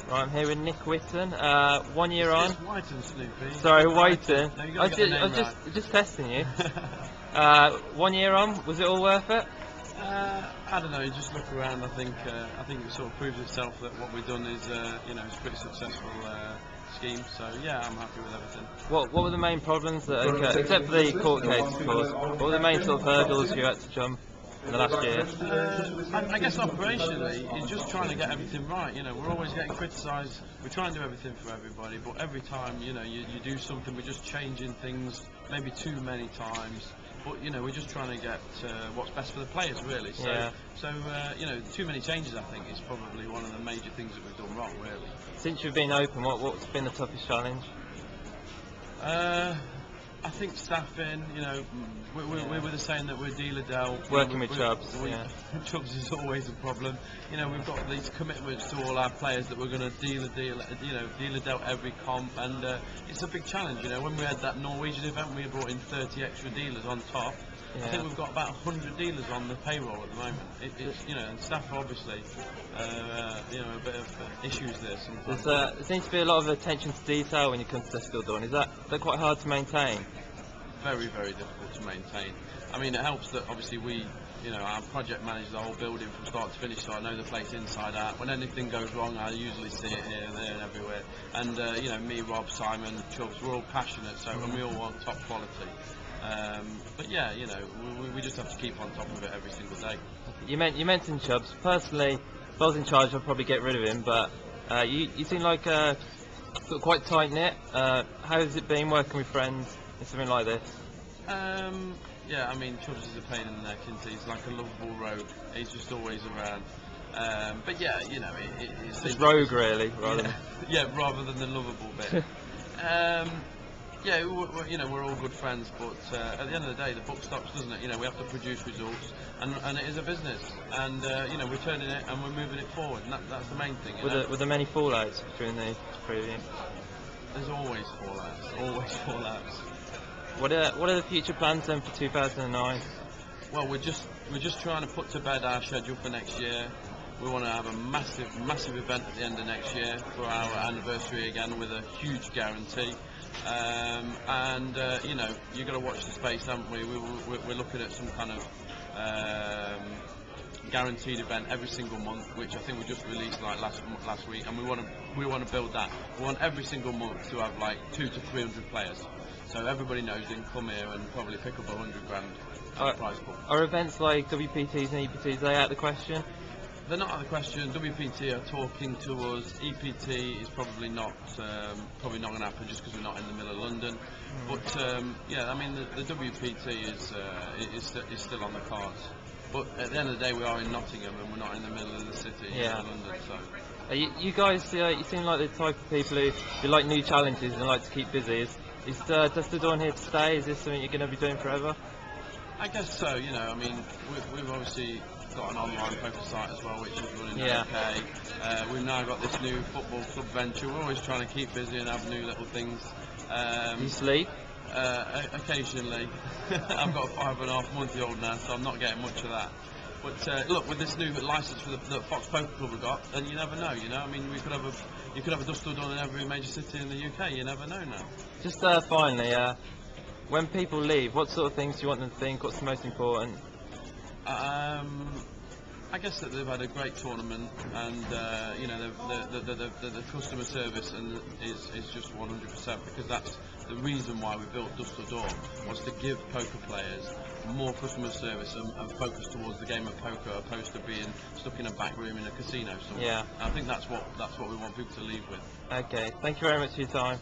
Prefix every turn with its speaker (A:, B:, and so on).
A: Right, I'm here with Nick Whiten, 1 year on.
B: It's Whiten, Snoopy.
A: Sorry, Whiten.
B: No, you
A: I
B: got
A: was just testing you. 1 year on, was it all worth it?
B: I don't know. You just look around. I think it sort of proves itself that what we've done is it's a pretty successful scheme. So yeah, I'm happy with everything.
A: What were the main problems that occurred, except for the court case, of course? What were the main sort of hurdles you had to jump in the last year?
B: I guess operationally, it's just trying to get everything right. You know, we're always getting criticised. We try and do everything for everybody, but every time, you do something, we're just changing things, maybe too many times. But we're just trying to get what's best for the players, really. So,
A: yeah.
B: Too many changes, I think, is probably one of the major things that we've done wrong, really.
A: Since you've been open, what's been the toughest challenge?
B: I think staffing, we were saying that we're dealer dealt.
A: Working with Chubbs,
B: Chubbs is always a problem. We've got these commitments to all our players that we're going to dealer dealt every comp, and it's a big challenge. When we had that Norwegian event, we brought in 30 extra dealers on top. Yeah. I think we've got about 100 dealers on the payroll at the moment. And staff are obviously, a bit of issues there sometimes.
A: There seems to be a lot of attention to detail when you come to Desktop Dawn. Is that quite hard to maintain?
B: Very, very difficult to maintain. I mean, it helps that obviously our project manages the whole building from start to finish, so I know the place inside out. When anything goes wrong, I usually see it here, there, and everywhere. And me, Rob, Simon, Chubbs, we're all passionate, and we all want top quality. But yeah, we just have to keep on top of it every single day.
A: You mentioned Chubbs. Personally, if I was in charge, I'd probably get rid of him. But you seem like sort of quite tight knit. How has it been working with friends in something like this?
B: Yeah, I mean, Chubbs is a pain in the neck, isn't he? He's like a lovable rogue. He's just always around. But yeah, it's
A: just rogue, really, rather than
B: rather than the lovable bit. Yeah, we're all good friends, but at the end of the day, the buck stops, doesn't it? We have to produce results, and it is a business, and we're turning it and we're moving it forward, and that's the main thing.
A: Were there many fallouts during the preview?
B: There's always fallouts.
A: What are the future plans then for 2009?
B: Well, we're just trying to put to bed our schedule for next year. We want to have a massive event at the end of next year for our anniversary again, with a huge guarantee. You've got to watch the space, haven't we? We're looking at some kind of guaranteed event every single month, which I think we just released like last week, and we want to build that. We want every single month to have like 200 to 300 players, so everybody knows they can come here and probably pick up 100 grand prize pool.
A: Are events like WPTs and EPTs, are they out of the question?
B: They're not out of the question. WPT are talking to us. EPT is probably not going to happen, just because we're not in the middle of London. But I mean, the WPT is still on the cards. But at the end of the day, we are in Nottingham and we're not in the middle of the city in London. So
A: you guys, you seem like the type of people who like new challenges and like to keep busy. Is Desktop Dawn here to stay? Is this something you're going to be doing forever?
B: I guess so. I mean, we've obviously got an online poker site as well, which is running okay. We've now got this new football club venture. We're always trying to keep busy and have new little things.
A: You sleep?
B: Occasionally. I've got a 5.5-month-old now, so I'm not getting much of that. But look, with this new licence for the Fox Poker Club we've got, then you never know. I mean, you could have a Desktop Dawn in every major city in the UK. You never know now.
A: Just finally, when people leave, what sort of things do you want them to think? What's the most important?
B: I guess that they've had a great tournament, and the customer service is just 100%, because that's the reason why we built Desktop Dawn, was to give poker players more customer service and focus towards the game of poker, opposed to being stuck in a back room in a casino somewhere.
A: Yeah.
B: I think that's what we want people to leave with.
A: Okay, thank you very much for your time.